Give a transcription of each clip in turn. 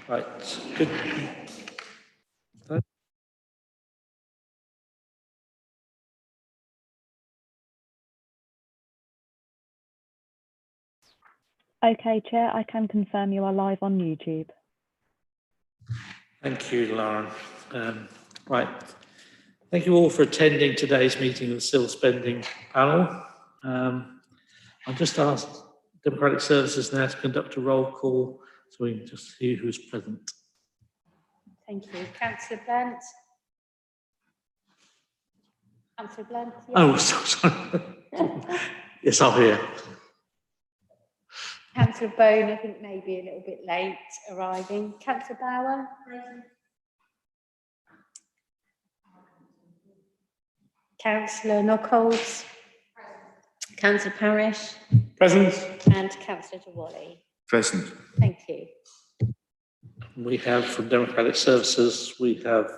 Right, good. Okay, Chair, I can confirm you are live on YouTube. Thank you, Lauren. Right, thank you all for attending today's meeting of the CIL spending panel. I've just asked Democratic Services now to conduct a roll call so we can just see who's present. Thank you. Councillor Blunt. Councillor Blunt. Yes. Oh, sorry. Yes, I'm here. Councillor Bone, I think maybe a little bit late arriving. Councillor Bauer. Present. Councillor Knockholes. Present. Councillor Parish. Present. And Councillor Dewally. Present. Thank you. We have from Democratic Services, we have,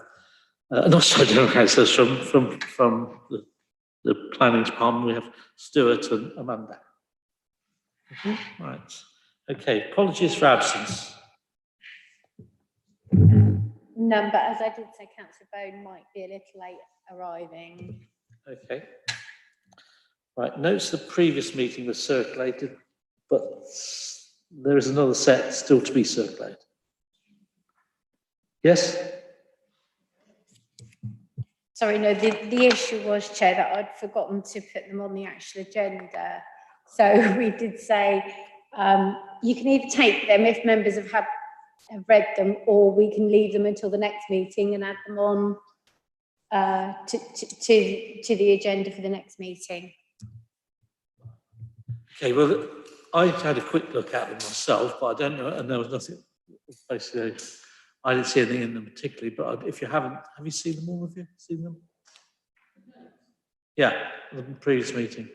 not sorry, Democratic Services, from the Planning Department, we have Stuart and Amanda. Right, okay, apologies for absence. None, but as I did say, Councillor Bone might be a little late arriving. Okay. Right, notes the previous meeting was circulated, but there is another set still to be circulated. Yes? Sorry, no, the issue was, Chair, that I'd forgotten to put them on the actual agenda. So we did say you can either take them if members have read them, or we can leave them until the next meeting and add them on to the agenda for the next meeting. Okay, well, I had a quick look at them myself, but I don't know, and there was nothing, basically, I didn't see anything in them particularly, but if you haven't, have you seen them all of you? Seen them? Yeah, the previous meeting.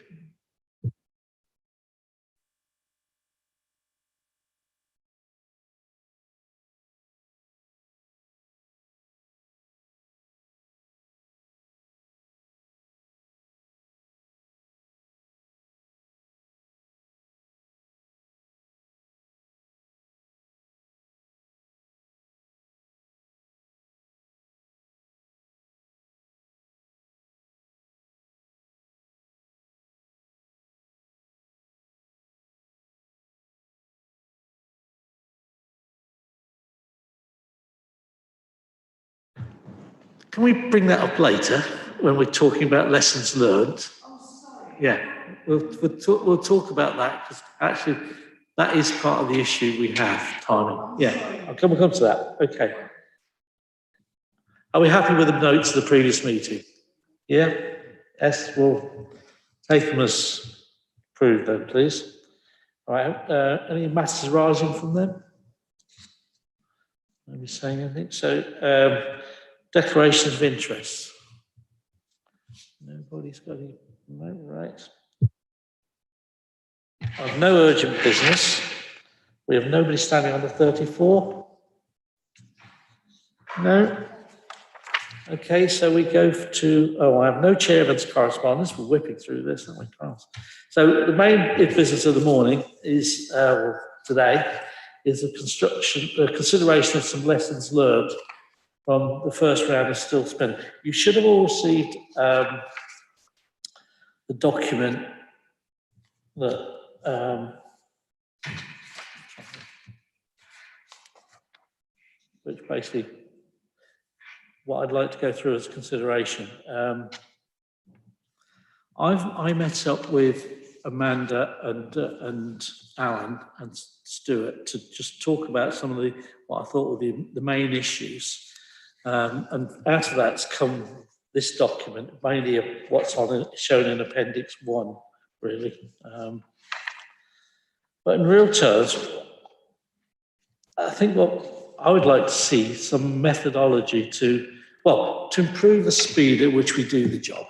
Can we bring that up later when we're talking about lessons learned? Oh, sorry. Yeah, we'll talk about that because actually that is part of the issue we have, timing. Yeah, we'll come to that. Okay. Are we happy with the notes of the previous meeting? Yeah? Yes, we'll take them as approved then, please. All right, any matters arising from them? Are we saying anything? So, declarations of interest. Nobody's got any, no, right. I have no urgent business. We have nobody standing on the 34. No. Okay, so we go to, I have no chair events correspondence. We're whipping through this, aren't we, Carl? So the main business of the morning is, today, is a consideration of some lessons learned from the first round of still spending. You should have all received the document that which basically what I'd like to go through as consideration. I met up with Amanda and Alan and Stuart to just talk about some of what I thought were the main issues. And out of that's come this document, mainly of what's shown in Appendix 1, really. But in real terms, I think what I would like to see some methodology to improve the speed at which we do the job,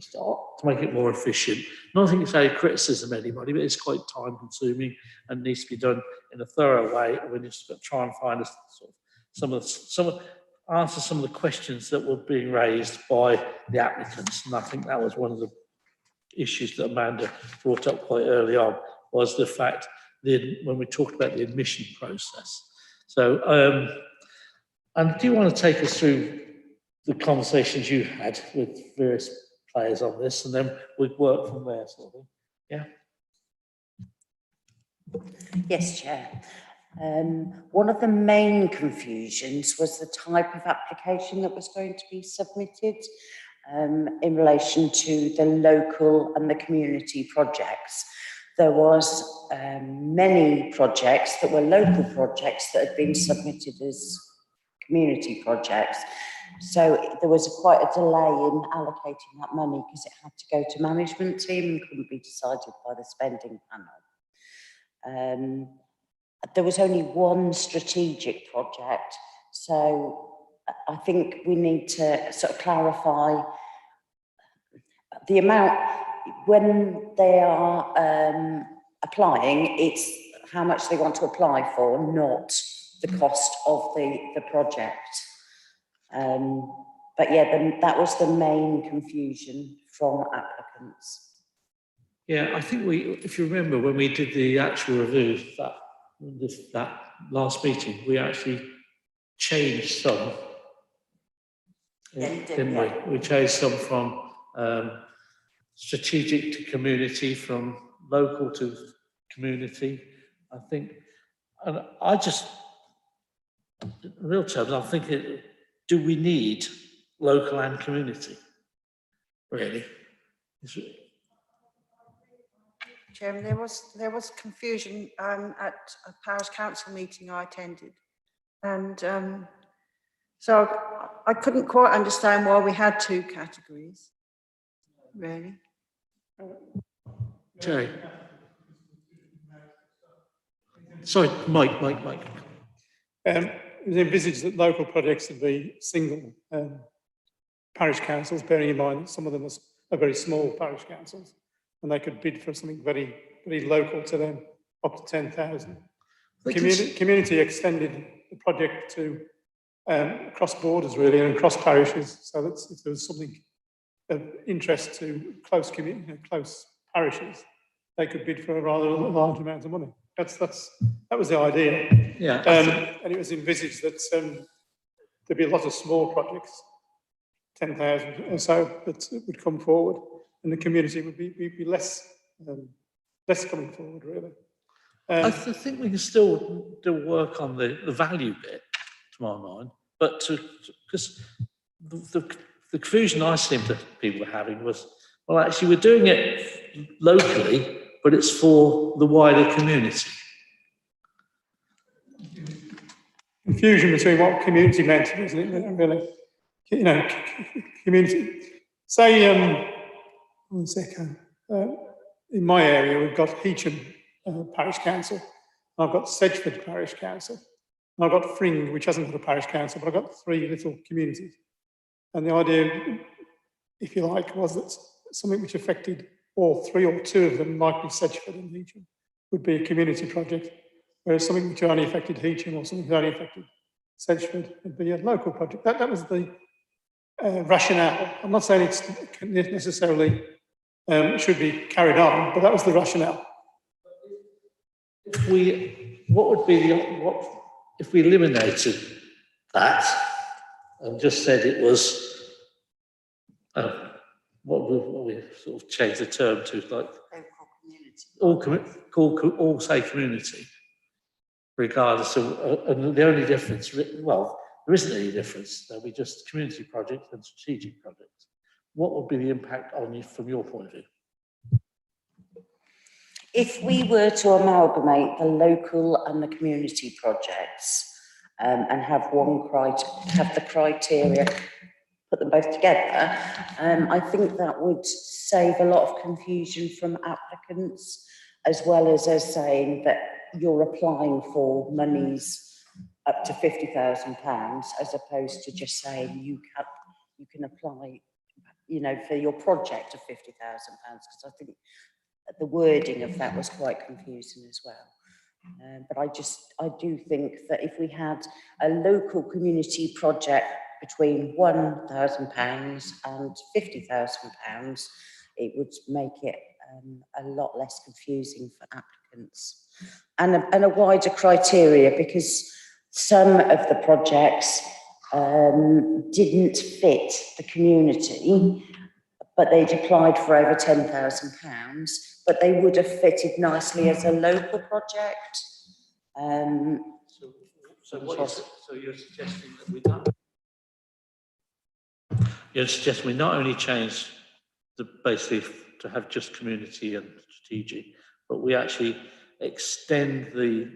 to make it more efficient. Not think it's a criticism of anybody, but it's quite time consuming and needs to be done in a thorough way. And we just got to try and find answer some of the questions that were being raised by the applicants. And I think that was one of the issues that Amanda brought up quite early on, was the fact that when we talked about the admission process, So, and do you want to take us through the conversations you had with various players on this, and then we'd work from there, sort of thing? Yeah. Yes, Chair. One of the main confusions was the type of application that was going to be submitted in relation to the local and the community projects. There was many projects that were local projects that had been submitted as community projects. So there was quite a delay in allocating that money because it had to go to management team and couldn't be decided by the spending panel. There was only one strategic project, so I think we need to sort of clarify the amount when they are applying. It's how much they want to apply for, not the cost of the project. But yeah, that was the main confusion from applicants. Yeah, I think if you remember when we did the actual review that last meeting, we actually changed some, didn't we? We changed some from strategic to community, from local to community, I think. And I just, in real terms, I'm thinking, do we need local and community? Really? Chairman, there was confusion at a parish council meeting I attended, and so I couldn't quite understand why we had two categories, really. Jerry. Sorry, Mike. It was envisaged that local projects would be single parish councils, bearing in mind that some of them are very small parish councils, and they could bid for something very, very local to them, up to 10,000. Community extended the project to cross borders really and cross parishes, so that if there was something of interest to close parishes, they could bid for a rather large amount of money. That was the idea. Yeah. And it was envisaged that there'd be a lot of small projects, 10,000 or so, that would come forward, and the community would be less coming forward, really. I think we can still do work on the value bit, to my mind, but because the confusion I seem to people were having was, well, actually, we're doing it locally, but it's for the wider community. Confusion between what community meant, isn't it? Really, you know, community. Say, one second. In my area, we've got Heacham Parish Council. I've got Sedgeford Parish Council. And I've got Fring, which hasn't got a parish council, but I've got 3 little communities. And the idea, if you like, was that something which affected all 3 or 2 of them, like Sedgeford and Heacham, would be a community project, whereas something which only affected Heacham or something which only affected Sedgeford would be a local project. That was the rationale. I'm not saying it's necessarily should be carried on, but that was the rationale. If we eliminated that and just said it was, what we sort of changed the term to, like all say community, regardless of, and the only difference, well, there isn't any difference. There'll be just community projects and strategic projects. What would be the impact on you from your point of view? If we were to amalgamate the local and the community projects and have the criteria, put them both together, I think that would save a lot of confusion from applicants, as well as us saying that you're applying for monies up to £50,000, as opposed to just saying you can apply, you know, for your project of £50,000, because I think the wording of that was quite confusing as well. But I do think that if we had a local community project between £1,000 and £50,000, it would make it a lot less confusing for applicants, and a wider criteria, because some of the projects didn't fit the community, but they'd applied for over £10,000, but they would have fitted nicely as a local project. So you're suggesting that we not only change basically to have just community and strategic, but we actually extend the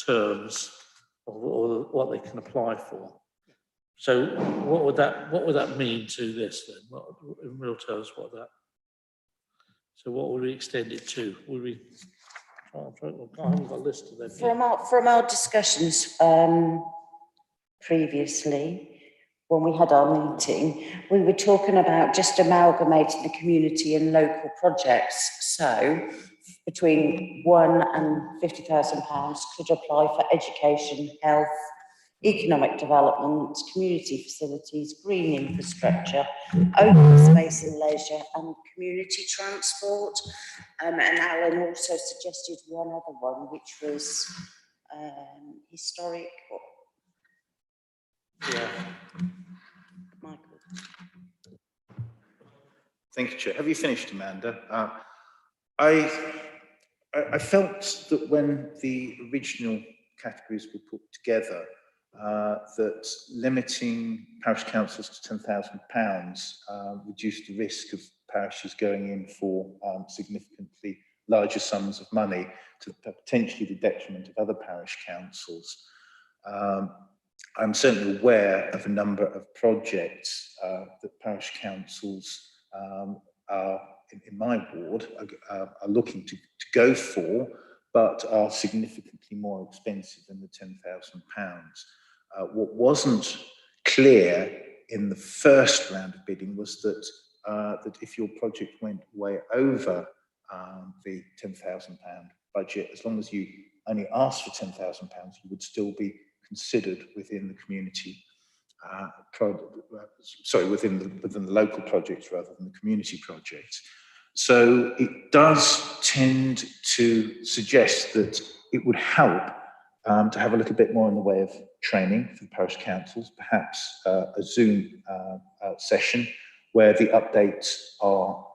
terms or what they can apply for. So what would that mean to this then? What, in real terms, so what would we extend it to? Would we? I haven't got a list of them. From our discussions previously, when we had our meeting, we were talking about just amalgamating the community and local projects. So between £1 and £50,000 could apply for education, health, economic development, community facilities, green infrastructure, open space and leisure, and community transport. And Alan also suggested one other one, which was historic. Yeah. Michael. Thank you, Chair. Have you finished, Amanda? I felt that when the original categories were put together, that limiting parish councils to £10,000 reduced the risk of parishes going in for significantly larger sums of money to potentially the detriment of other parish councils. I'm certainly aware of a number of projects that parish councils are in my ward are looking to go for, but are significantly more expensive than the £10,000. What wasn't clear in the first round of bidding was that that if your project went way over the £10,000 budget, as long as you only asked for £10,000, you would still be considered within the community, within the local projects rather than the community projects. So it does tend to suggest that it would help to have a little bit more in the way of training for the parish councils, perhaps a Zoom session where the updates are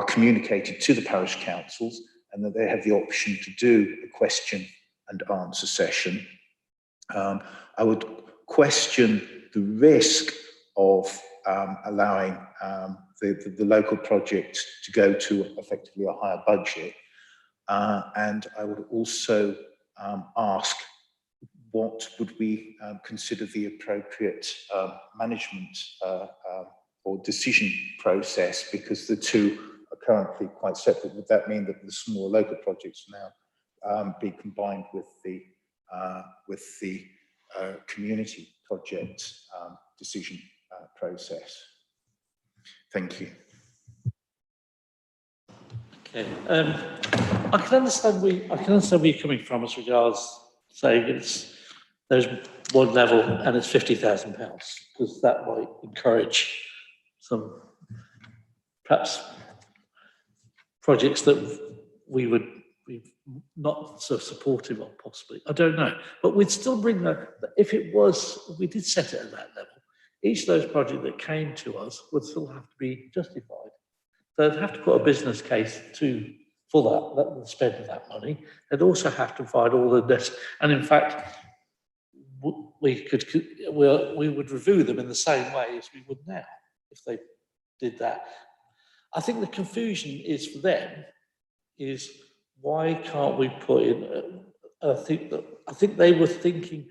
communicated to the parish councils, and that they have the option to do a question and answer session. I would question the risk of allowing the local project to go to effectively a higher budget. And I would also ask, what would we consider the appropriate management or decision process, because the two are currently quite separate? Would that mean that the small local projects now be combined with the community project decision process? Thank you. Okay. I can understand where you're coming from as regards saying there's one level and it's £50,000, because that might encourage some perhaps projects that we're not so supportive of, possibly. I don't know, but we'd still bring that. If we did set it at that level, each of those projects that came to us would still have to be justified. They'd have to put a business case for the spend of that money. They'd also have to provide all the debt, and in fact, we would review them in the same way as we would now if they did that. I think the confusion is for them is, why can't we put in? I think they were thinking,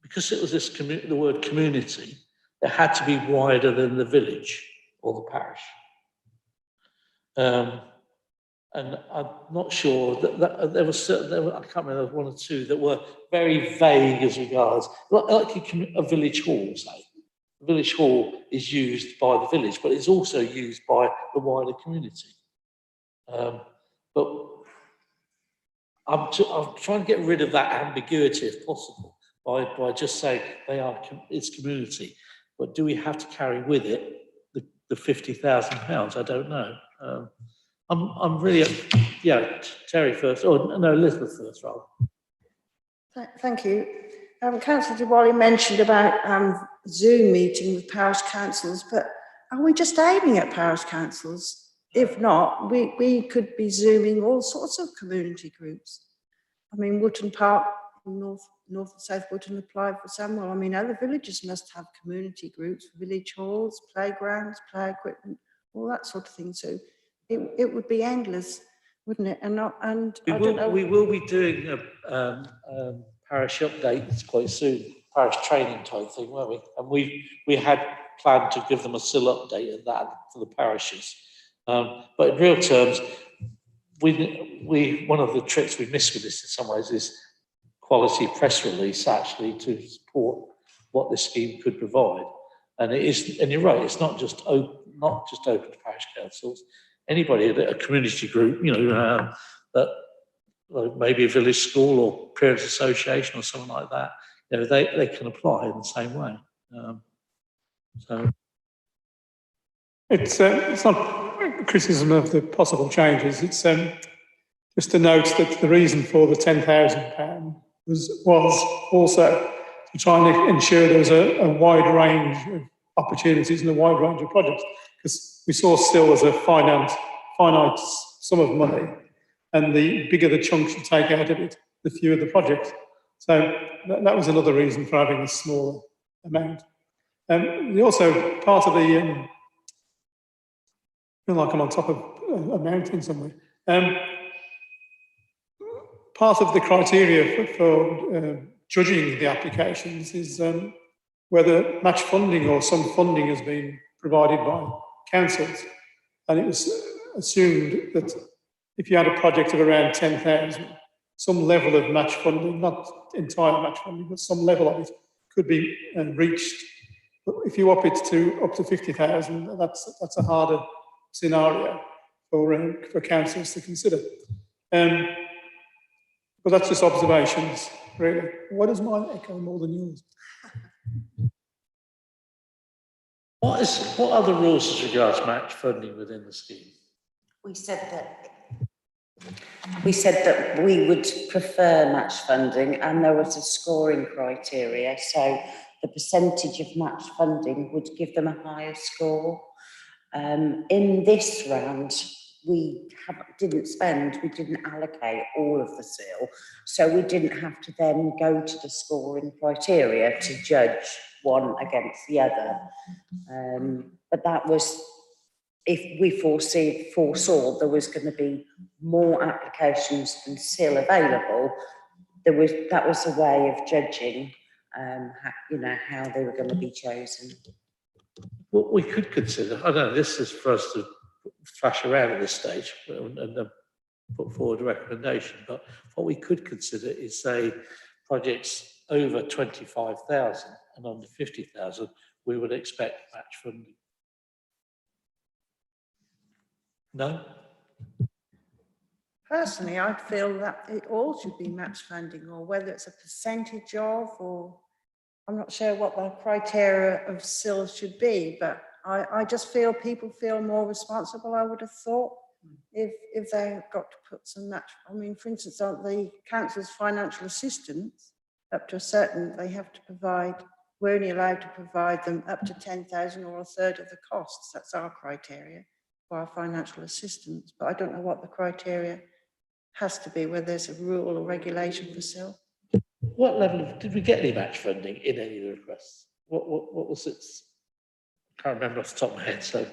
because it was the word community, it had to be wider than the village or the parish. And I'm not sure that there were, I can't remember, one or two that were very vague as regards, like a village hall, say. The village hall is used by the village, but it's also used by the wider community. But I'm trying to get rid of that ambiguity if possible by just saying it's community. But do we have to carry with it the £50,000? I don't know. I'm really, Terry first, or no, Elizabeth first, rather. Thank you. Councillor Diwali mentioned about Zoom meeting with parish councils, but are we just aiming at parish councils? If not, we could be Zooming all sorts of community groups. I mean, Wootton Park, North and South Wootton applied for some. Well, I mean, other villages must have community groups, village halls, playgrounds, play equipment, all that sort of thing. So it would be endless, wouldn't it? And not, and I don't know. We will be doing a parish updates quite soon, parish training type thing, won't we? And we had planned to give them a CIL update and that for the parishes. But in real terms, one of the tricks we miss with this in some ways is quality press release actually to support what this scheme could provide. And it is, and you're right, it's not just open to parish councils. Anybody, a community group, that maybe a village school or parents association or something like that, they can apply in the same way. So it's not criticism of the possible changes. It's just to note that the reason for the £10,000 was also to try and ensure there was a wide range of opportunities and a wide range of projects, because we saw still as a finite sum of money, and the bigger the chunks you take out of it, the fewer the projects. So that was another reason for having a smaller amount. Also, part of the, I feel like I'm on top of a mountain somewhere. Part of the criteria for judging the applications is whether match funding or some funding has been provided by councils. And it was assumed that if you had a project of around 10,000, some level of match funding, not entire match funding, but some level of it could be reached. But if you up it to up to 50,000, that's a harder scenario for councils to consider. But that's just observations, really. Why does mine echo more than yours? what are the rules as regards match funding within the scheme? We said that we would prefer match funding, and there was a scoring criteria. So the percentage of match funding would give them a higher score. In this round, we didn't allocate all of the CIL, so we didn't have to then go to the scoring criteria to judge one against the other. But that was, if we foresaw there was going to be more applications than CIL available, that was a way of judging, how they were going to be chosen. What we could consider, I don't know, this is for us to thrash around at this stage and put forward a recommendation, but what we could consider is, say, projects over 25,000 and under 50,000, we would expect match funding. No? Personally, I'd feel that it all should be match funding, or whether it's a percentage of, or I'm not sure what the criteria of CIL should be, but I just feel people feel more responsible, I would have thought, if they've got to put some match. I mean, for instance, on the council's financial assistance, up to a certain, they have to provide, we're only allowed to provide them up to 10,000 or a third of the costs. That's our criteria for our financial assistance. But I don't know what the criteria has to be, whether there's a rule or regulation for CIL. What level did we get any match funding in any of the requests? What was it? I can't remember off the top of my head. So,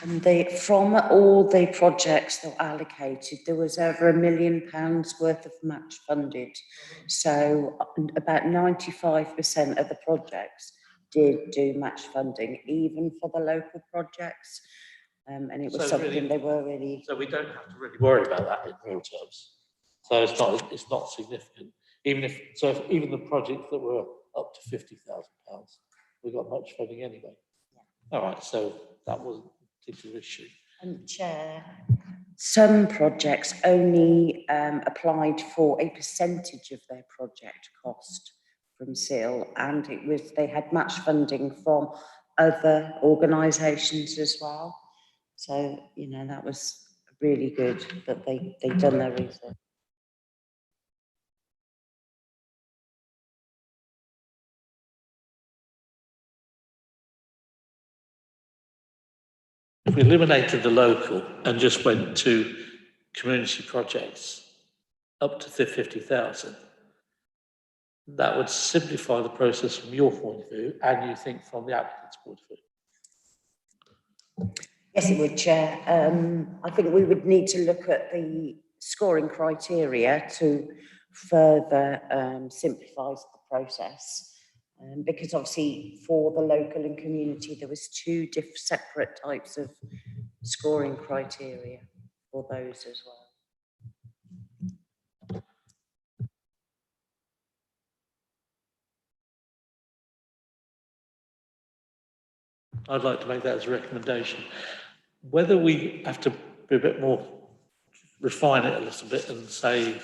and from all the projects that were allocated, there was over £1 million worth of match funded. So about 95% of the projects did do match funding, even for the local projects. And it was something really, they were really. So we don't have to really worry about that in real terms. So it's not significant. Even the projects that were up to £50,000, we got much funding anyway. Yeah. All right, so that wasn't a particular issue. And Chair, some projects only applied for a percentage of their project cost from CIL, and they had match funding from other organisations as well. So that was really good that they'd done their research. if we eliminated the local and just went to community projects up to 50,000, that would simplify the process from your point of view, and you think from the applicant's point of view. Yes, it would, Chair. I think we would need to look at the scoring criteria to further simplify the process. Because obviously for the local and community, there was two separate types of scoring criteria for those as well. I'd like to make that as a recommendation. Whether we have to be a bit more, refine it a little bit and say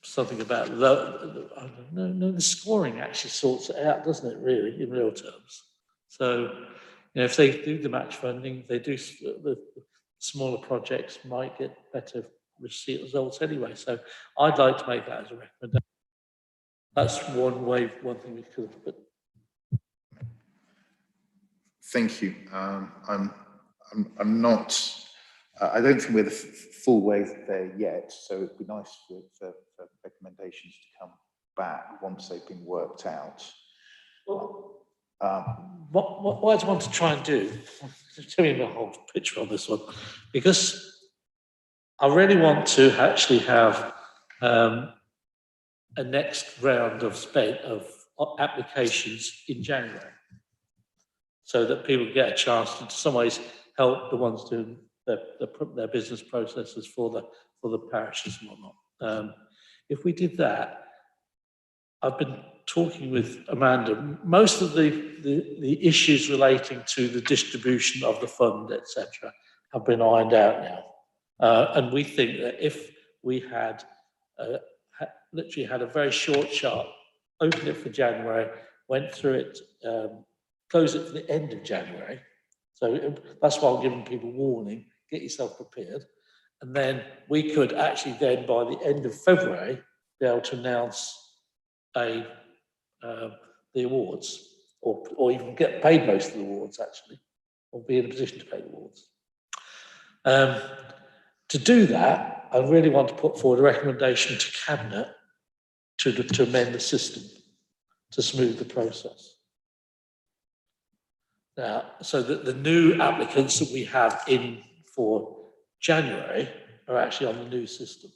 something about, I don't know, no, the scoring actually sorts it out, doesn't it, really, in real terms? So, you know, if they do the match funding, they do, the smaller projects might get better results anyway. So I'd like to make that as a recommendation. That's one way, one thing we could have put. Thank you. I'm not. I don't think we're the full way there yet. So it'd be nice for recommendations to come back once they've been worked out. Well, what I want to try and do, tell me the whole picture on this one, because I really want to actually have a next round of applications in January, so that people get a chance to, in some ways, help the ones doing their business processes for the parishes and whatnot. If we did that, I've been talking with Amanda. Most of the issues relating to the distribution of the fund, etc., have been ironed out now, and we think that if we had literally had a very short chart, opened it for January, went through it. Close it for the end of January. So that's why I'm giving people warning, get yourself prepared. And then we could actually then, by the end of February, be able to announce the awards, or even get paid most of the awards, actually, or be in a position to pay the awards. To do that, I really want to put forward a recommendation to Cabinet to amend the system, to smooth the process. Now, so that the new applicants that we have in for January are actually on the new system.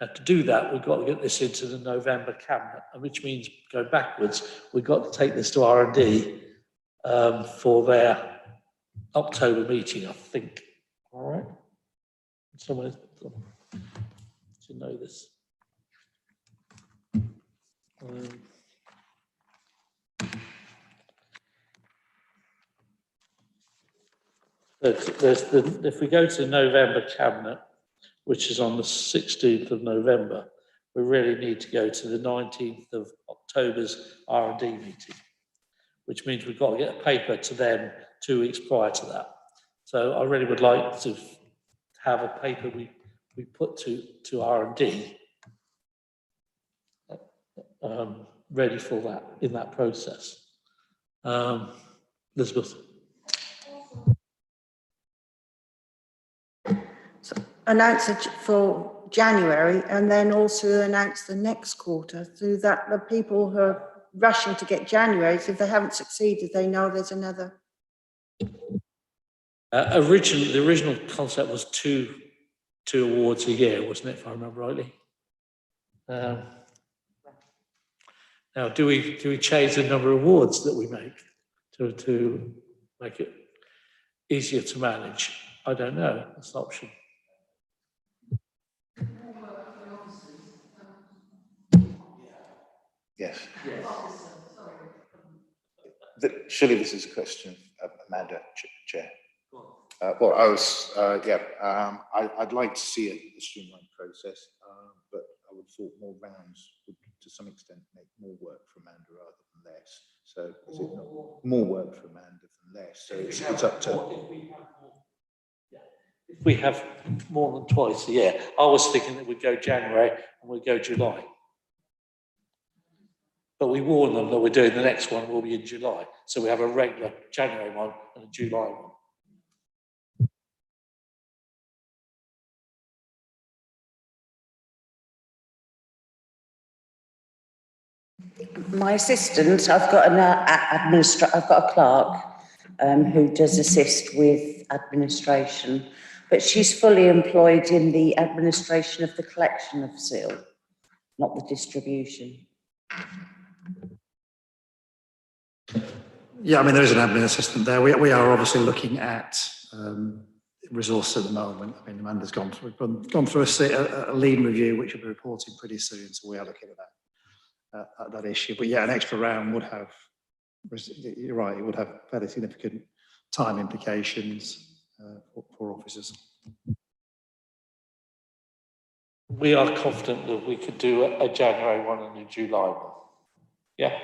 Now, to do that, we've got to get this into the November Cabinet, which means go backwards. We've got to take this to R&D for their October meeting, I think. All right. Someone should know this. If we go to November Cabinet, which is on the 16th of November, we really need to go to the 19th of October's R&D meeting, which means we've got to get a paper to them 2 weeks prior to that. So I really would like to have a paper we put to R&D ready for that, in that process. Elizabeth. So announce it for January and then also announce the next quarter, so that the people who are rushing to get January, if they haven't succeeded, they know there's another. The original concept was two awards a year, wasn't it, if I remember rightly? Now, do we change the number of awards that we make to make it easier to manage? I don't know. That's an option. Yes. Surely this is a question of Amanda, Chair. Well, I'd like to see a streamlined process, but I would have thought more rounds would, to some extent, make more work for Amanda rather than less. So is it not more work for Amanda than less? So it's up to. If we have more than twice a year, I was thinking that we'd go January and we'd go July. But we warn them that we're doing the next one will be in July. So we have a regular January one and a July one. My assistant, I've got an I've got a clerk who does assist with administration, but she's fully employed in the administration of the collection of CIL, not the distribution. Yeah, I mean, there is an admin assistant there. We are obviously looking at resources at the moment. I mean, Amanda's gone through a lean review, which will be reporting pretty soon. So we are looking at that issue. But yeah, an extra round would have, you're right, it would have fairly significant time implications for officers. We are confident that we could do a January one and a July one. Yeah.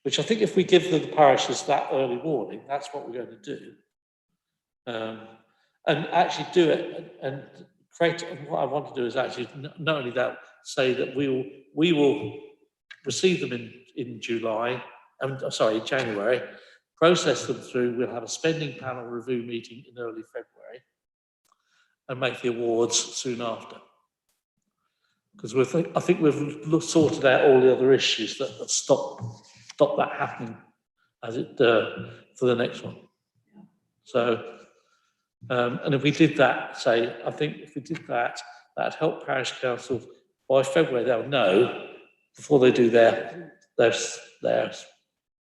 Which I think if we give the parishes that early warning, that's what we're going to do. And actually do it and create, what I want to do is actually not only that, say that we will receive them in July, in January, process them through, we'll have a spending panel review meeting in early February and make the awards soon after. Because I think we've sorted out all the other issues that stop that happening as it for the next one. So, and if we did that, I think if we did that, that'd help parish councils by February. They'll know before they do their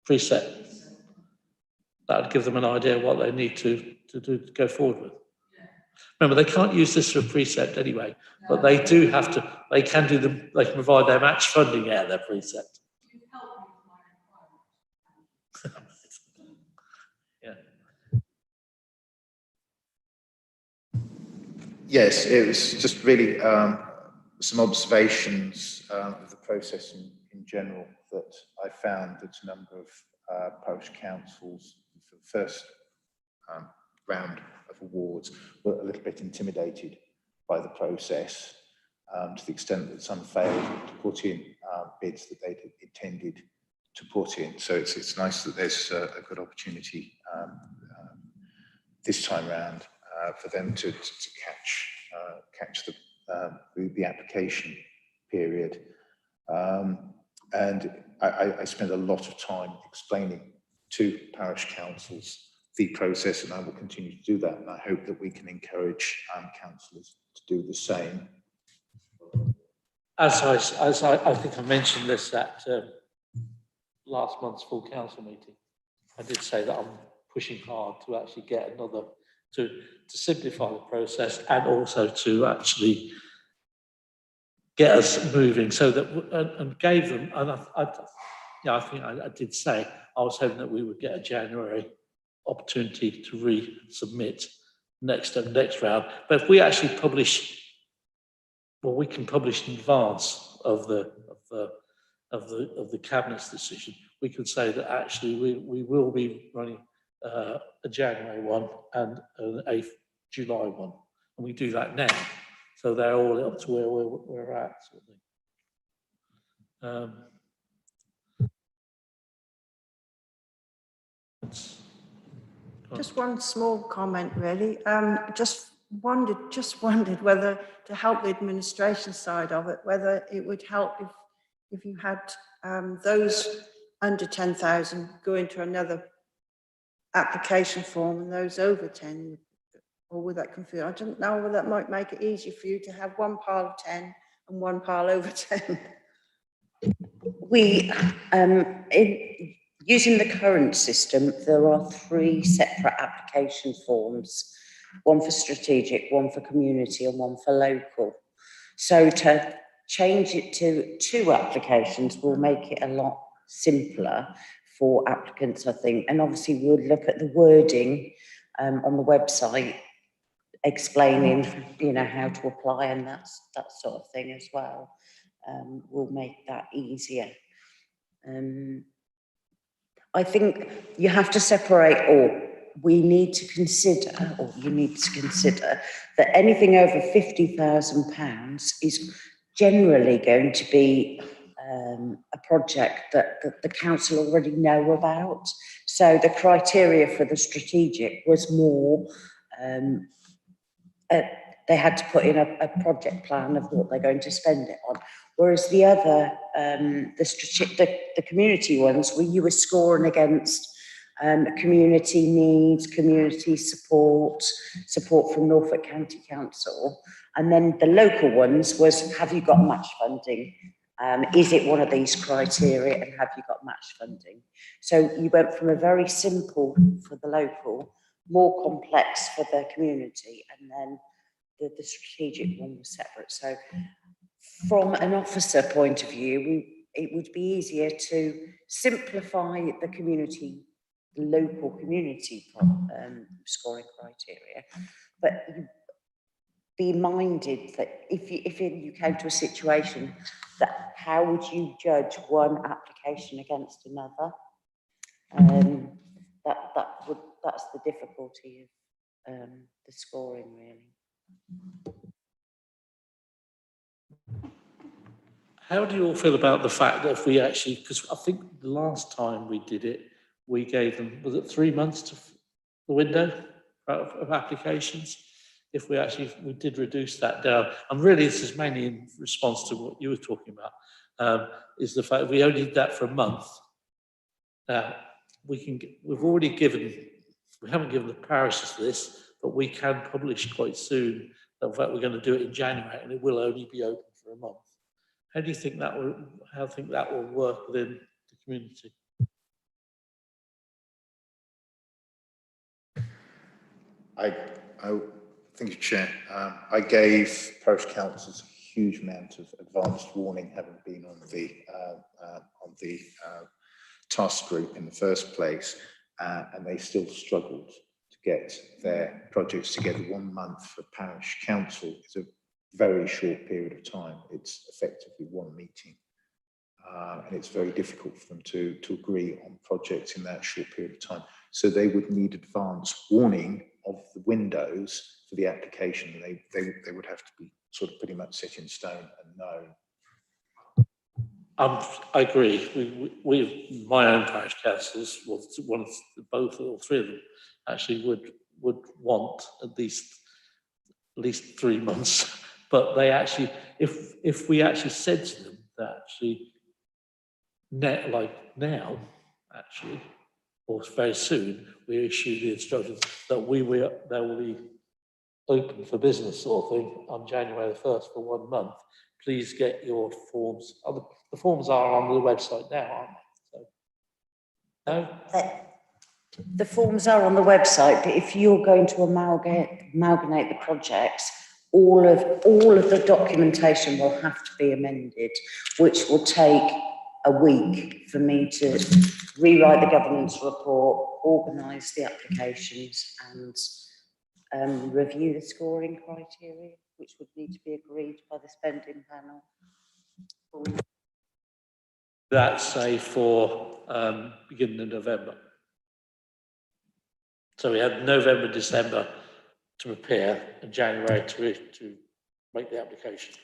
preset. That would give them an idea what they need to do to go forward with. Remember, they can't use this for a precept anyway, but they do have to. They can do them. They can provide their match funding out of their precept. Yeah. Yes, it was just really some observations of the process in general that I found that a number of parish councils for the first round of awards were a little bit intimidated by the process to the extent that some failed to put in bids that they'd intended to put in. So it's nice that there's a good opportunity this time round for them to catch the application period. And I spend a lot of time explaining to parish councils the process, and I will continue to do that. And I hope that we can encourage councillors to do the same. As I think I mentioned this at last month's full council meeting, I did say that I'm pushing hard to actually get another, to simplify the process and also to actually get us moving so that, and gave them, and I think I did say, I was hoping that we would get a January opportunity to resubmit next round. But if we actually publish, well, we can publish in advance of the cabinet's decision. We could say that actually we will be running a January one and a July one, and we do that now, so they're all up to where we're at, sort of thing. Just one small comment, really. Just wondered whether, to help the administration side of it, whether it would help if you had those under 10,000 go into another application form and those over 10, or would that confuse? I don't know whether that might make it easier for you to have one pile of 10 and one pile over 10. We, using the current system, there are 3 separate application forms, one for strategic, one for community and one for local. So to change it to 2 applications will make it a lot simpler for applicants, I think. And obviously we'll look at the wording on the website, explaining, how to apply and that sort of thing as well. Will make that easier. I think you have to separate, or we need to consider, or you need to consider, that anything over £50,000 is generally going to be a project that the council already know about. So the criteria for the strategic was more, they had to put in a project plan of what they're going to spend it on. Whereas the other, the community ones, where you were scoring against community needs, community support, support from Norfolk County Council. And then the local ones was, have you got match funding? Is it one of these criteria, and have you got match funding? So you went from a very simple for the local, more complex for the community, and then the strategic one was separate. So from an officer point of view, it would be easier to simplify the community, the local community scoring criteria, but be minded that if you came to a situation, that how would you judge one application against another? That's the difficulty of the scoring, really. How do you all feel about the fact that if we actually, because I think the last time we did it, we gave them, was it 3 months to the window of applications? If we did reduce that down, and really this is mainly in response to what you were talking about, is the fact we only did that for a month. Now, we've already given, we haven't given the parishes this, but we can publish quite soon that in fact we're going to do it in January and it will only be open for a month. How do you think that will work within the community? Thank you, Chair. I gave parish councils a huge amount of advanced warning, having been on the task group in the first place, and they still struggled to get their projects together. 1 month for parish council is a very short period of time. It's effectively one meeting, and it's very difficult for them to agree on projects in that short period of time. So they would need advance warning of the windows for the application. They would have to be sort of pretty much set in stone and known. I agree. We my own parish councils, well, both or three of them, actually would want at least 3 months. But they actually, if we actually said to them that actually, like now, actually, or very soon, we issue the instructions that they will be open for business sort of thing on January the 1st for 1 month. Please get your forms. The forms are on the website now, aren't they? So, no? The forms are on the website, but if you're going to amalgamate the projects, all of the documentation will have to be amended, which will take a week for me to rewrite the governance report, organise the applications, and review the scoring criteria, which would need to be agreed by the spending panel. That's say for beginning of November. So we had November, December to prepare, and January to make the application.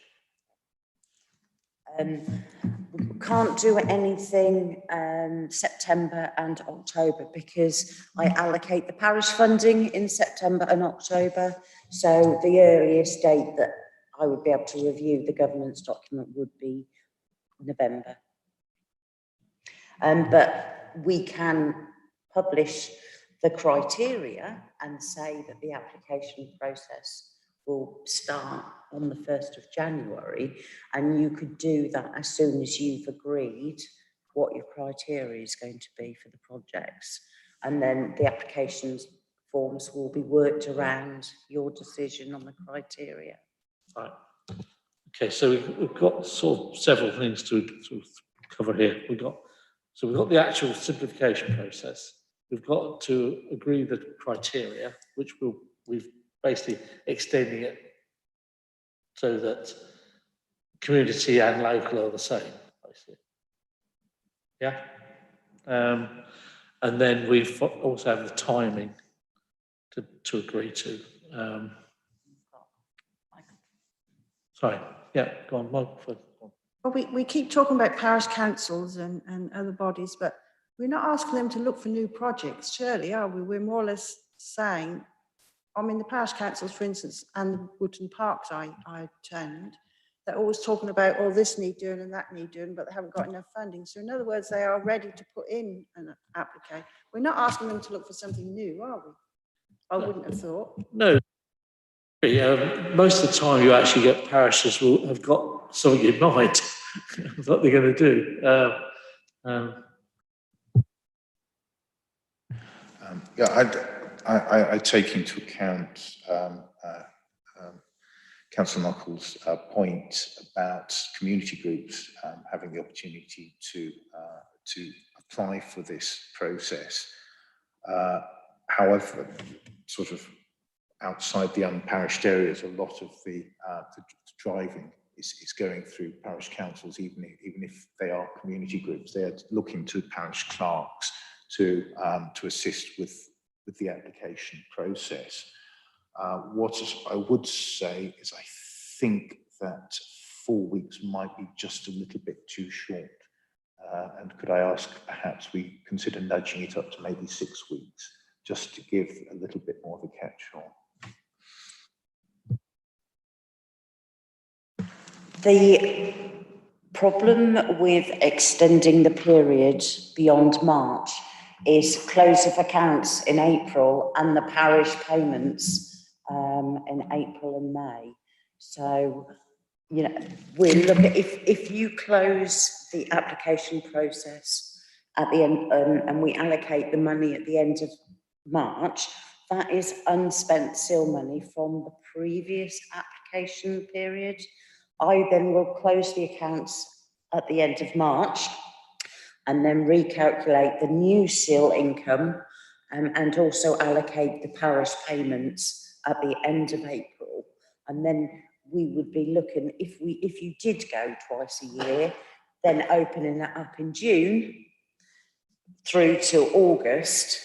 We can't do anything September and October because I allocate the parish funding in September and October. So the earliest date that I would be able to review the governance document would be November. But we can publish the criteria and say that the application process will start on the 1st of January, and you could do that as soon as you've agreed what your criteria is going to be for the projects. And then the applications forms will be worked around your decision on the criteria. Right. Okay, so we've got sort of several things to cover here. We've got the actual simplification process. We've got to agree the criteria, which we've basically extending it so that community and local are the same, basically. Yeah. And then we've also have the timing to agree to. Sorry. Yeah. Go on, Mike. Well, we keep talking about parish councils and other bodies, but we're not asking them to look for new projects, surely, are we? We're more or less saying, I mean, the parish councils, for instance, and the Woodton Parks I attend, they're always talking about, oh, this need doing and that need doing, but they haven't got enough funding. So in other words, they are ready to put in an application. We're not asking them to look for something new, are we? I wouldn't have thought. No. Most of the time you actually get parishes will have got something in mind what they're going to do. I take into account Councillor Knuckles' point about community groups having the opportunity to apply for this process. However, sort of outside the unparished areas, a lot of the driving is going through parish councils, even if they are community groups. They are looking to parish clerks to assist with the application process. What I would say is I think that 4 weeks might be just a little bit too short. And could I ask perhaps we consider nudging it up to maybe 6 weeks, just to give a little bit more of a catch-all? The problem with extending the period beyond March is close of accounts in April and the parish payments in April and May. So, you know, we're looking, if you close the application process at the end and we allocate the money at the end of March, that is unspent CIL money from the previous application period. I then will close the accounts at the end of March and then recalculate the new CIL income and also allocate the parish payments at the end of April. And then we would be looking, if you did go twice a year, then opening it up in June through to August,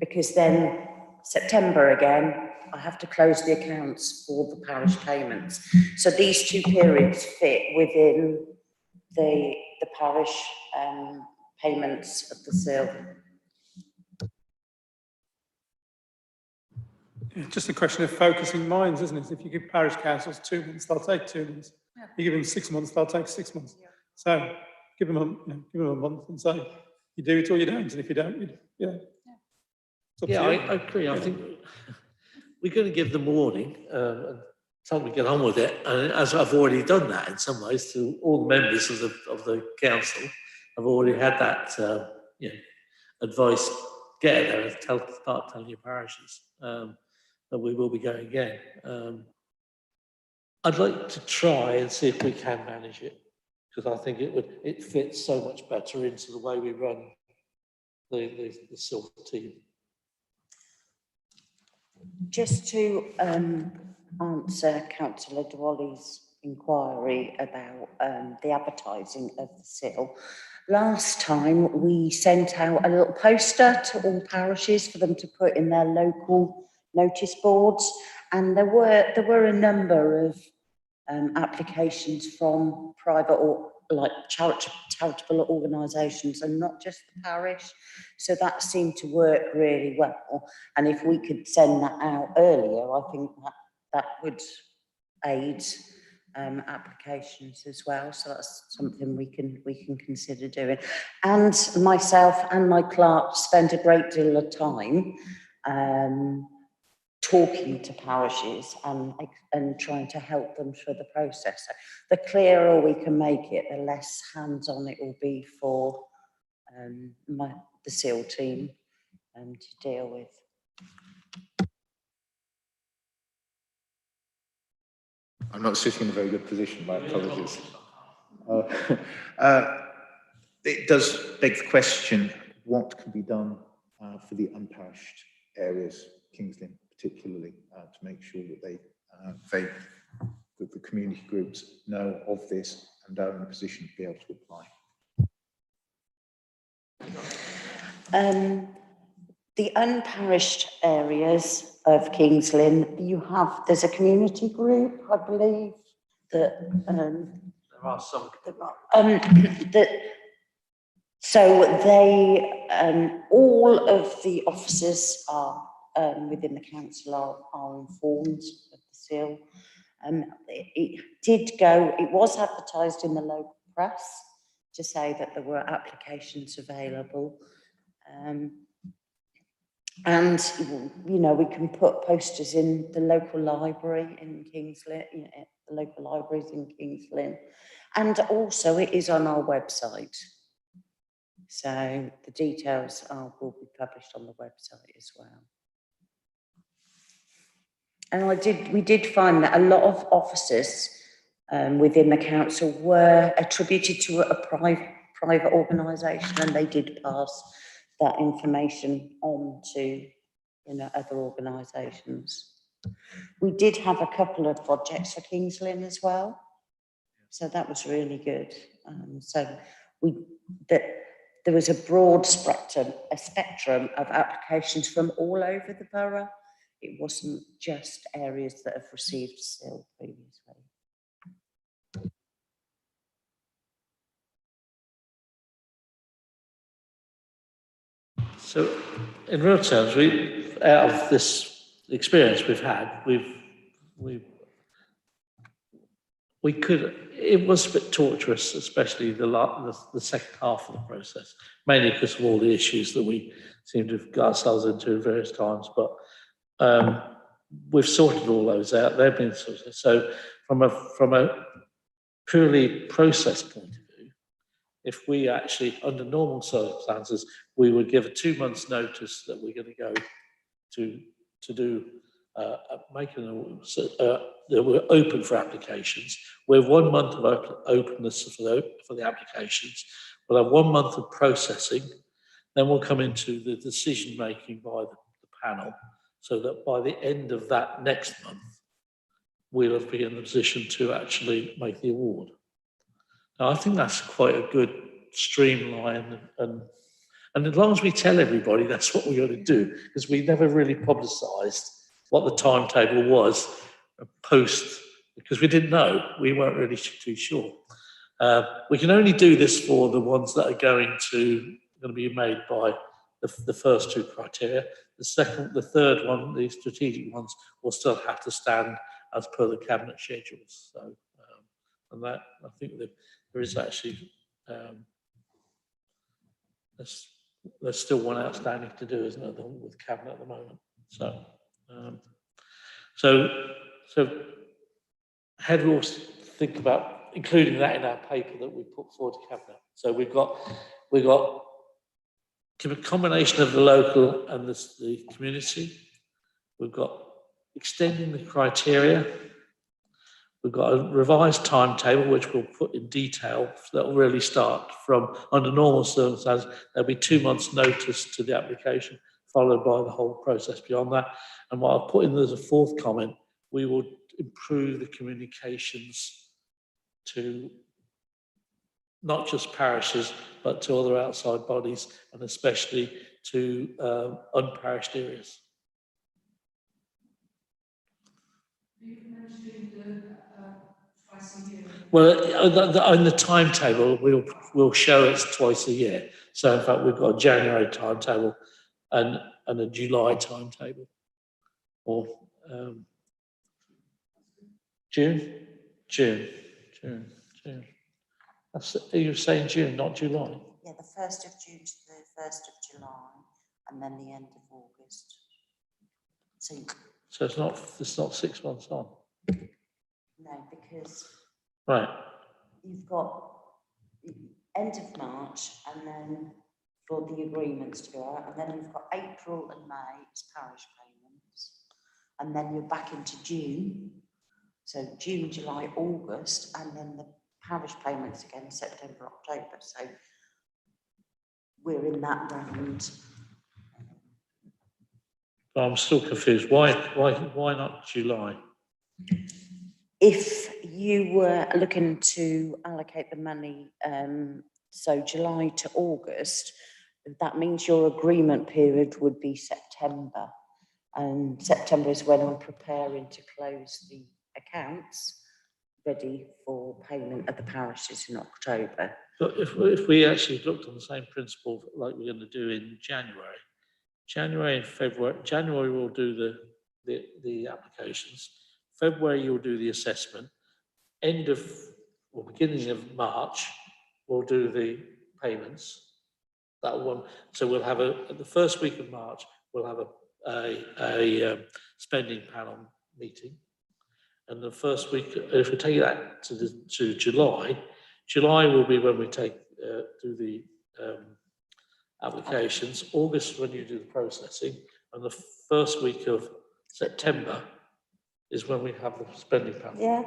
because then September again, I have to close the accounts for the parish payments. So these two periods fit within the parish payments of the CIL. Yeah, just a question of focusing minds, isn't it? If you give parish councils 2 months, they'll take 2 months. Yeah. You give them 6 months, they'll take 6 months. Yeah. So give them a month and say you do it or you don't, and if you don't, I agree. I think we're going to give them warning and tell them to get on with it. And as I've already done that in some ways to all the members of the council, I've already had that advice. Get there and start telling your parishes that we will be going again. I'd like to try and see if we can manage it, because I think it fits so much better into the way we run the CIL team. Just to answer Councillor Dwally's inquiry about the advertising of the CIL, last time we sent out a little poster to all parishes for them to put in their local notice boards, and there were a number of applications from private or like charitable organisations and not just the parish. So that seemed to work really well. And if we could send that out earlier, I think that would aid applications as well. So that's something we can consider doing. And myself and my clerk spend a great deal of time talking to parishes and trying to help them through the process. So the clearer we can make it, the less hands-on it will be for the CIL team to deal with. I'm not sitting in a very good position, my apologies. It does beg the question, what can be done for the unparished areas, King's Lynn particularly, to make sure that that the community groups know of this and are in a position to be able to apply? The unparished areas of King's Lynn, there's a community group, I believe, that There are some. So they, all of the officers are within the council are informed of the CIL. It did go, it was advertised in the local press to say that there were applications available. And, you know, we can put posters in the local library in Kings Lynn, you know, the local libraries in Kings Lynn. And also it is on our website. So the details will be published on the website as well. And we did find that a lot of officers within the council were attributed to a private organisation, and they did pass that information on to, you know, other organisations. We did have a couple of projects for Kings Lynn as well, so that was really good. There was a broad spectrum of applications from all over the borough. It wasn't just areas that have received CIL previously. So, in real terms, out of this experience we've had, it was a bit torturous, especially the second half of the process, mainly because of all the issues that we seem to have got ourselves into at various times. But we've sorted all those out. They've been sorted. So, from a purely process point of view, if we actually, under normal circumstances, we would give a 2 months notice that we're going to go to do that we're open for applications. We have 1 month of openness for the applications. We'll have 1 month of processing. Then we'll come into the decision making by the panel, so that by the end of that next month, we'll be in the position to actually make the award. Now, I think that's quite a good streamline, and as long as we tell everybody that's what we're going to do, because we never really publicised what the timetable was post, because we didn't know, we weren't really too sure. We can only do this for the ones that are going to be made by the first two criteria. The third one, the strategic ones, will still have to stand as per the cabinet schedules. So, and that, I think that there is actually there's still one outstanding to do, isn't there, with cabinet at the moment. So, so how do we all think about including that in our paper that we put forward to cabinet? So we've got a combination of the local and the community. We've got extending the criteria. We've got a revised timetable, which we'll put in detail. That will really start from, under normal circumstances, there'll be 2 months notice to the application, followed by the whole process beyond that. And what I'll put in as a fourth comment, we will improve the communications to not just parishes, but to other outside bodies, and especially to unparished areas. Well, on the timetable, we'll show it's twice a year. So in fact, we've got a January timetable and a July timetable, or June. Are you saying June, not July? Yeah, the 1st of June to the 1st of July, and then the end of August. So it's not 6 months on. No, because right, you've got the end of March, and then for the agreements to go out, and then you've got April and May, it's parish payments, and then you're back into June. So June, July, August, and then the parish payments again, September, October. So we're in that round. I'm still confused. Why not July? If you were looking to allocate the money, so July to August, that means your agreement period would be September. And September is when I'm preparing to close the accounts. ready for payment of the parishes in October. But if we actually looked on the same principle like we're going to do in January and February, January we'll do the applications, February you'll do the assessment, beginning of March we'll do the payments. That one, so we'll have the first week of March we'll have a spending panel meeting, and the first week, if we take that to July will be when we do the applications. August when you do the processing, and the first week of September is when we have the spending panel. Yeah,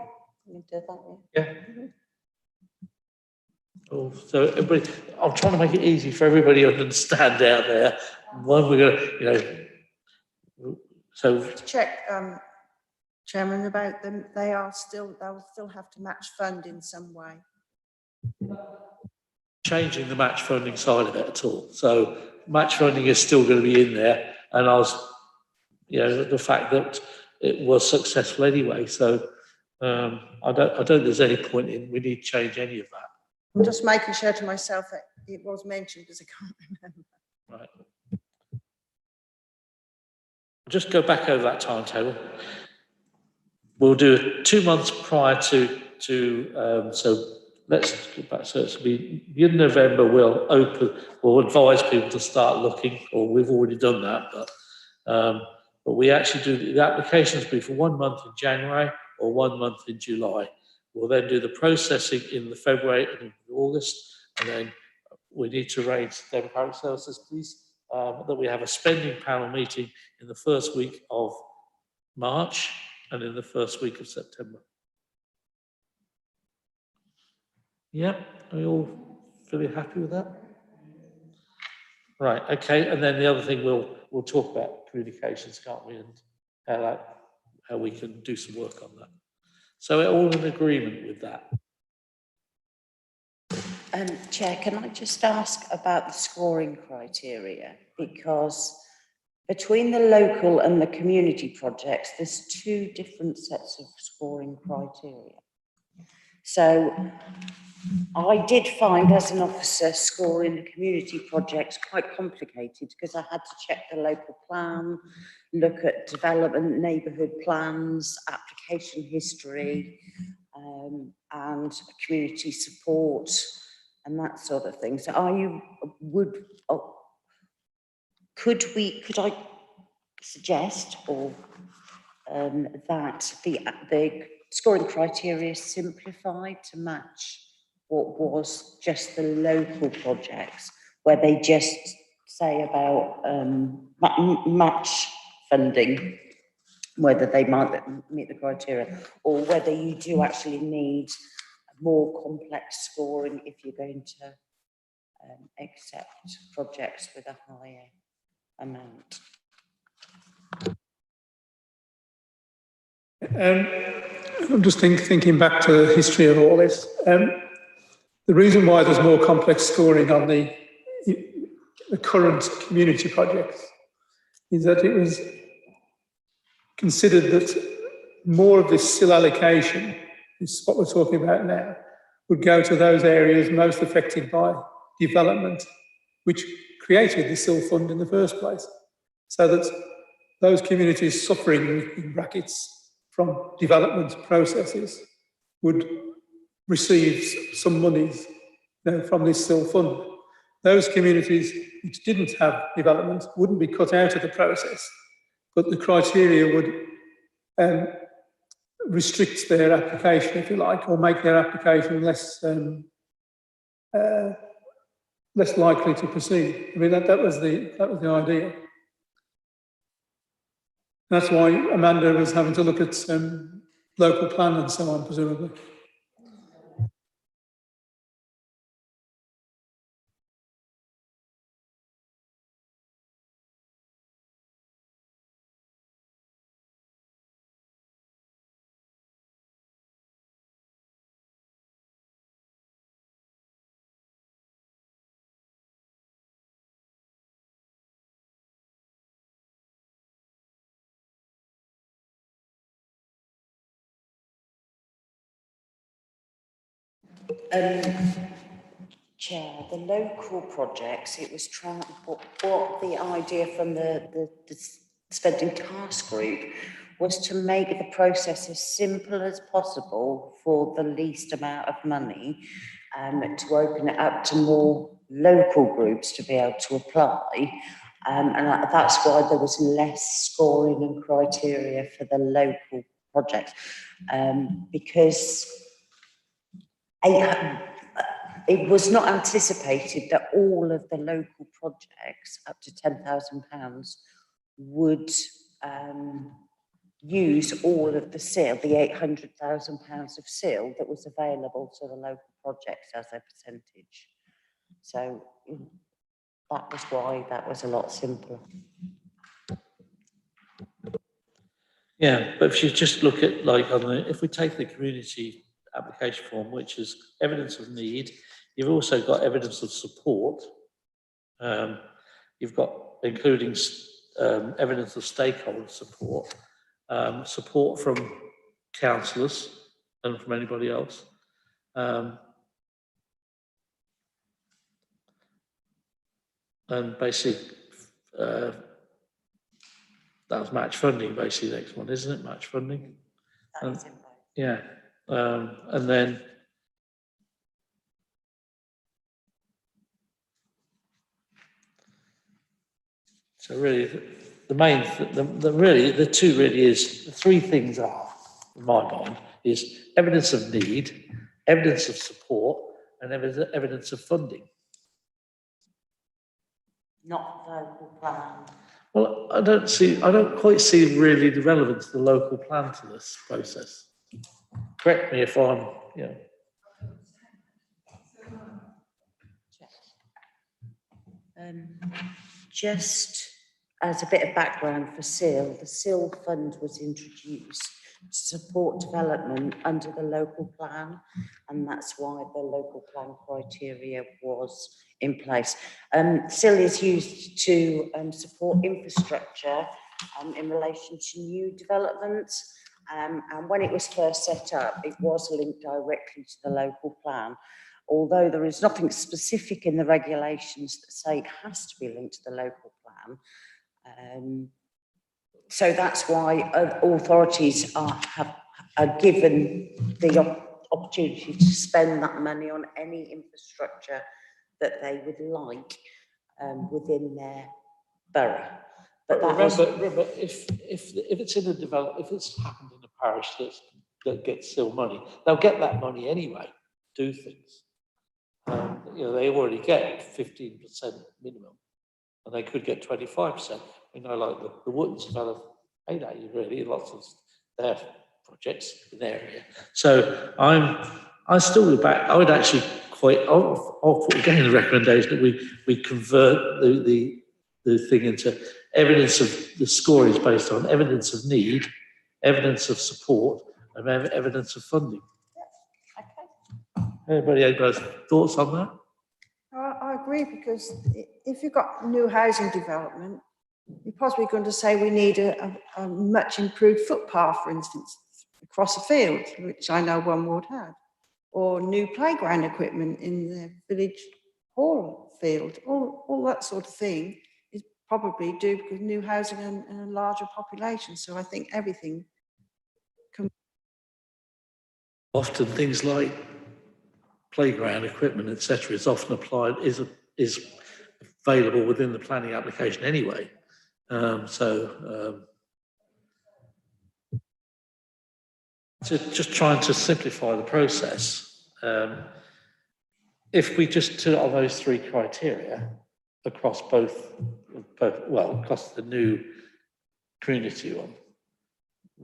we do that. Yeah. Oh, so everybody, I'm trying to make it easy for everybody to understand out there. When we're going to, so Check, Chairman, about them, they'll still have to match fund in some way. changing the match funding side of it at all. So match funding is still going to be in there, and the fact that it was successful anyway. So I don't think there's any point in we need to change any of that. I'm just making sure to myself that it was mentioned because I can't remember. Right. Just go back over that timetable. We'll do it 2 months prior to so let's go back. So it's be in November. We'll advise people to start looking, or we've already done that. But we actually do the applications be for 1 month in January or 1 month in July. We'll then do the processing in the February and in August, and then we need to arrange democratic services, please. That we have a spending panel meeting in the first week of March and in the first week of September. Yep, are you all feeling happy with that? Right, okay, and then the other thing we'll talk about communications, can't we, and how we can do some work on that. So we're all in agreement with that. Chair, can I just ask about the scoring criteria? Because between the local and the community projects, there's 2 different sets of scoring criteria. So I did find as an officer scoring the community projects quite complicated because I had to check the local plan, look at development, neighbourhood plans, application history, and community support and that sort of thing. So could I suggest that the scoring criteria is simplified to match what was just the local projects, where they just say about match funding, whether they might meet the criteria, or whether you do actually need more complex scoring if you're going to accept projects with a higher amount. I'm just thinking back to the history of all this. The reason why there's more complex scoring on the current community projects is that it was considered that more of this CIL allocation, this is what we're talking about now, would go to those areas most affected by development, which created the CIL fund in the first place. So that those communities suffering, in brackets, from development processes would receive some monies from this CIL fund. Those communities which didn't have development wouldn't be cut out of the process, but the criteria would restrict their application, if you like, or make their application less likely to proceed. I mean, that was the idea. That's why Amanda was having to look at local plan and so on, presumably. Chair, the local projects, it was trying, what the idea from the spending task group was to make the process as simple as possible for the least amount of money, to open it up to more local groups to be able to apply. And that's why there was less scoring and criteria for the local projects, because it was not anticipated that all of the local projects up to £10,000 would use all of the CIL, the £800,000 of CIL that was available to the local projects as a percentage. So that was why that was a lot simpler. Yeah, but if you just look at like if we take the community application form, which is evidence of need, you've also got evidence of support. You've got including evidence of stakeholder support, support from councillors and from anybody else. And basically, that was match funding, basically, the next one, isn't it? Match funding. Yeah. And then so really the main the three things are, in my mind, is evidence of need, evidence of support, and evidence of funding. Not the local plan. Well, I don't quite see really the relevance of the local plan to this process. Correct me if I'm, Just as a bit of background for CIL, the CIL fund was introduced to support development under the local plan, and that's why the local plan criteria was in place. CIL is used to support infrastructure in relation to new developments, and when it was first set up, it was linked directly to the local plan. Although there is nothing specific in the regulations that say it has to be linked to the local plan. So that's why authorities are given the opportunity to spend that money on any infrastructure that they would like within their borough. But remember, if it's in a if it's happened in a parish that gets CIL money, they'll get that money anyway. Do things. They already get 15% minimum, and they could get 25%. We know, like the Wootons have paid out really lots of their projects in the area. So I still go back. I would actually I'll put again the recommendation that we convert the thing into evidence of the score is based on evidence of need, evidence of support, and evidence of funding. Anybody have those thoughts on that? I agree, because if you've got new housing development, you're possibly going to say we need a much improved footpath, for instance, across a field, which I know one ward had, or new playground equipment in the village hall field. All that sort of thing is probably due because new housing and a larger population. So I think everything can. Often things like playground equipment, etc., is often applied is available within the planning application anyway. Just trying to simplify the process. If we just took on those three criteria across across the new community one,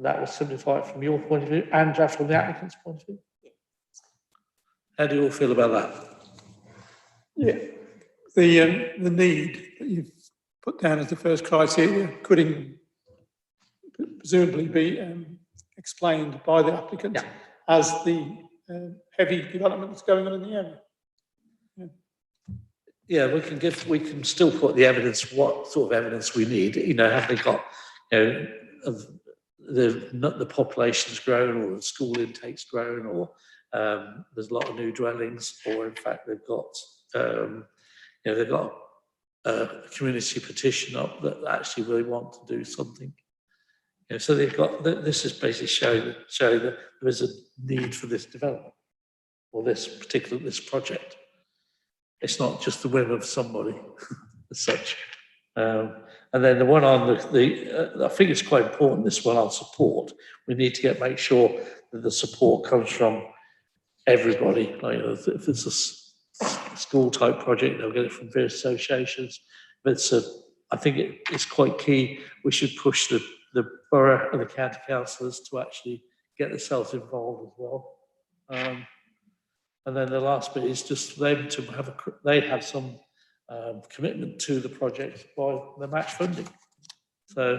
that will simplify it from your point of view and from the applicant's point of view. How do you all feel about that? Yeah, the need that you've put down as the first criteria could presumably be explained by the applicant as the heavy development that's going on in the area. Yeah, we can still put the evidence, what sort of evidence we need. Have they got, of the population's grown, or the school intake's grown, or there's a lot of new dwellings, or in fact they've got, they've got a community petition up that actually really want to do something. So they've got, this is basically showing that there is a need for this development, or this project. It's not just the whim of somebody as such. And then the one on I think it's quite important, this one on support. We need to make sure that the support comes from everybody. Like, if it's a school type project, they'll get it from various associations. But I think it's quite key. We should push the borough and the county councillors to actually get themselves involved as well. And then the last bit is just for them to have some commitment to the project by the match funding. So,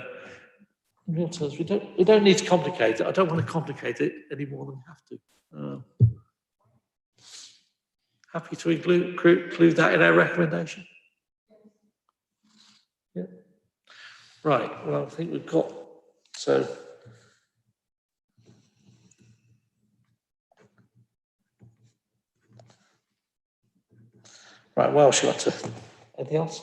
in real terms, we don't need to complicate it. I don't want to complicate it any more than we have to. Happy to include that in our recommendation. Yeah. Right. Well, I think we've got so. Right. Well, she got to. Anything else?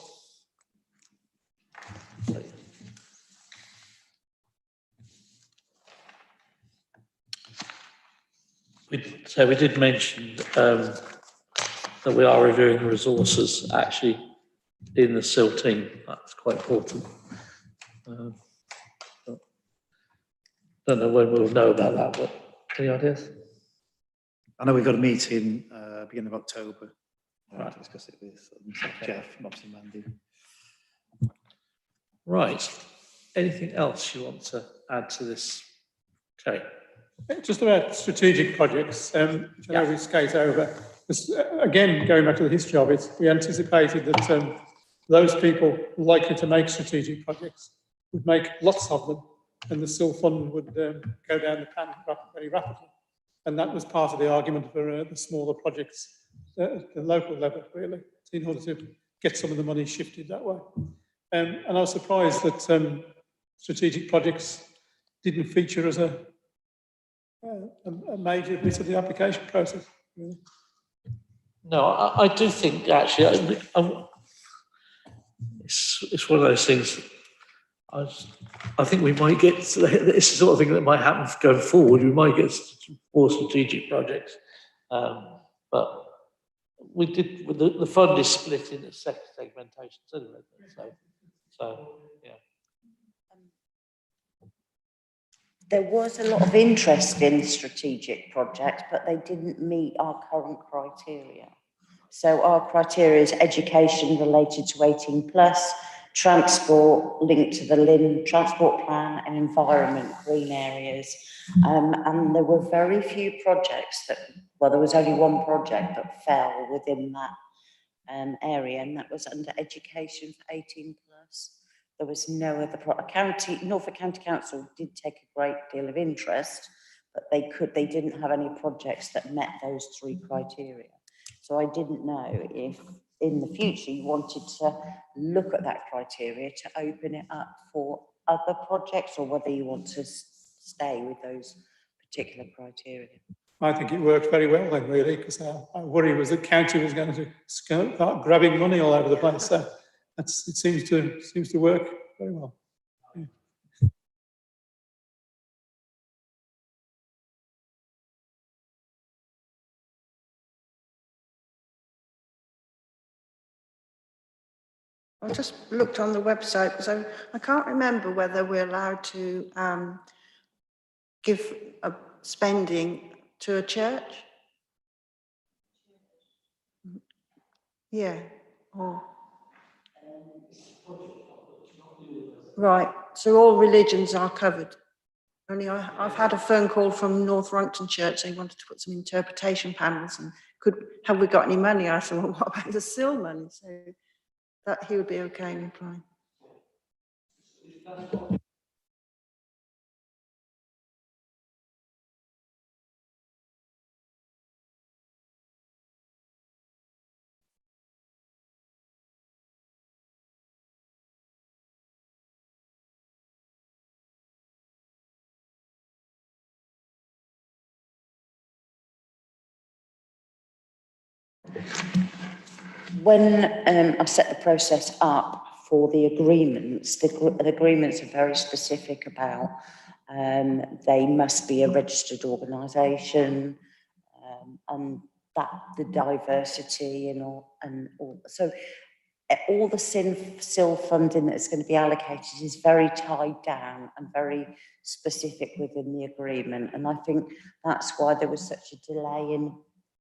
We did mention that we are reviewing the resources actually in the CIL team. That's quite important. Don't know when we'll know about that, but any ideas? I know we've got a meeting beginning of October. Right. To discuss it with Jeff and obviously Mandy. Right. Anything else you want to add to this? Okay. Just about strategic projects, which I know we skate over. Again, going back to the history of it, we anticipated that those people likely to make strategic projects would make lots of them, and the CIL fund would go down the pan very rapidly. And that was part of the argument for the smaller projects at the local level, really, in order to get some of the money shifted that way. And I was surprised that strategic projects didn't feature as a major bit of the application process. Really. No, I do think actually it's one of those things. I think we might get this is the sort of thing that might happen going forward. We might get more strategic projects, but we did. The fund is split into segmentations anyway. So yeah. There was a lot of interest in strategic projects, but they didn't meet our current criteria. So our criteria is education related to 18 plus, transport linked to the LIN transport plan, and environment, green areas. And there were very few projects there was only one project that fell within that area, and that was under education for 18 plus. There was no other Norfolk County Council did take a great deal of interest, but they didn't have any projects that met those three criteria. So I didn't know if in the future you wanted to look at that criteria to open it up for other projects, or whether you want to stay with those particular criteria. I think it worked very well then, really, because our worry was that county was going to start grabbing money all over the place. So it seems to work very well. Yeah. I just looked on the website, so I can't remember whether we're allowed to give a spending to a church. Yeah. Or right. So all religions are covered. Only I've had a phone call from North Runcton Church. They wanted to put some interpretation panels, and have we got any money? I said, well, what about the CIL money? So that he would be okay in applying. When I set the process up for the agreements, the agreements are very specific about they must be a registered organisation, and that the diversity and all. So all the CIL funding that's going to be allocated is very tied down and very specific within the agreement. And I think that's why there was such a delay in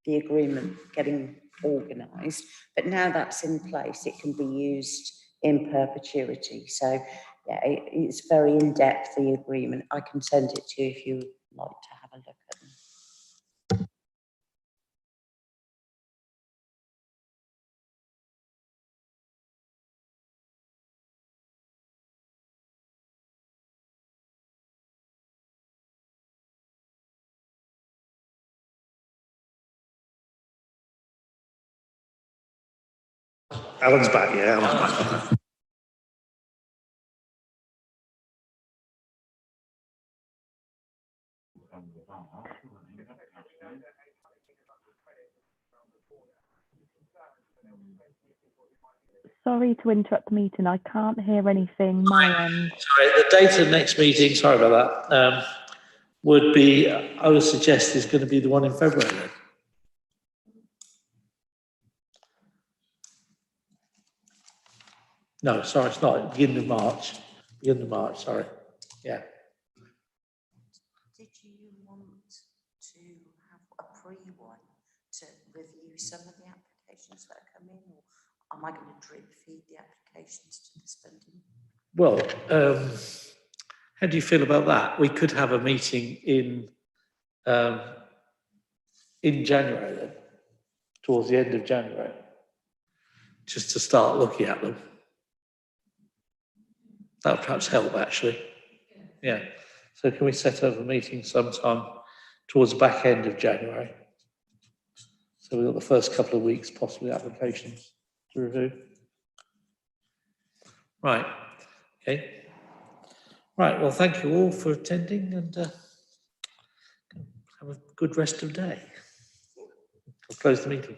the agreement getting organised. But now that's in place, it can be used in perpetuity. So yeah, it's very in-depth, the agreement. I can send it to you if you would like to have a look at them. Alan's back, yeah, Alan's back. Sorry to interrupt the meeting. I can't hear anything my end. Sorry, the date of next meeting, sorry about that, would be, I would suggest is going to be the one in February then. No, sorry, it's not. Beginning of March. Beginning of March, sorry. Yeah. Did you want to have a pre-one to review some of the applications that are coming, or am I going to drip feed the applications to the spending? Well, how do you feel about that? We could have a meeting in January then, towards the end of January, just to start looking at them. That would perhaps help, actually. Yeah. So can we set up a meeting sometime towards the back end of January? So we've got the first couple of weeks, possibly applications to review. Right. Okay. Right. Well, thank you all for attending, and have a good rest of the day. I'll close the meeting.